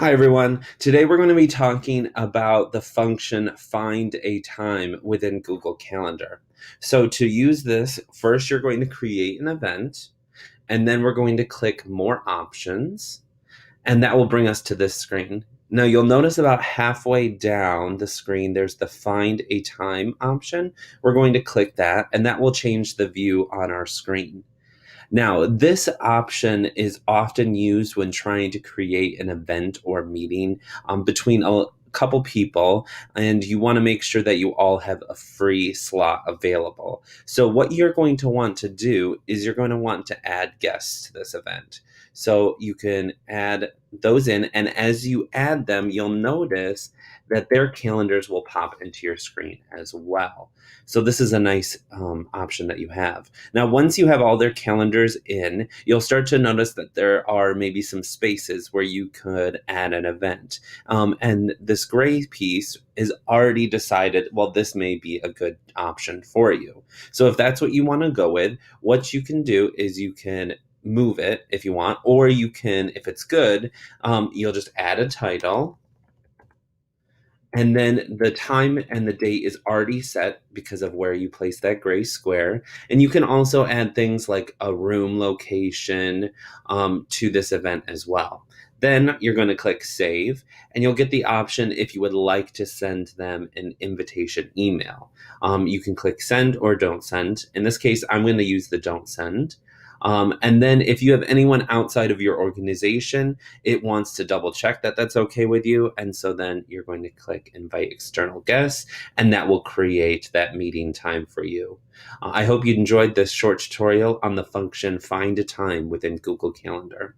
Hi, everyone. Today we're going to be talking about the function find a time within Google Calendar. So to use this, first you're going to create an event, and then we're going to click more options, and that will bring us to this screen. Now you'll notice about halfway down the screen, there's the find a time option. We're going to click that, and that will change the view on our screen. Now, this option is often used when trying to create an event or meeting between a couple people, and you want to make sure that you all have a free slot available. So, what you're going to want to do is you're going to want to add guests to this event. So, you can add those in, and as you add them, you'll notice that their calendars will pop into your screen as well. So, this is a nice option that you have. Now, once you have all their calendars in, you'll start to notice that there are maybe some spaces where you could add an event. And this gray piece is already decided, well, this may be a good option for you. So if that's what you want to go with, what you can do is you can move it if you want, or you can, if it's good, you'll just add a title, and then the time and the date is already set because of where you place that gray square. And you can also add things like a room location to this event as well. Then you're going to click save, and you'll get the option if you would like to send them an invitation email. You can click send or don't send. In this case, I'm going to use the don't send. And then if you have anyone outside of your organization, it wants to double check that that's okay with you. And so then you're going to click invite external guests, and that will create that meeting time for you. I hope you enjoyed this short tutorial on the function find a time within Google Calendar.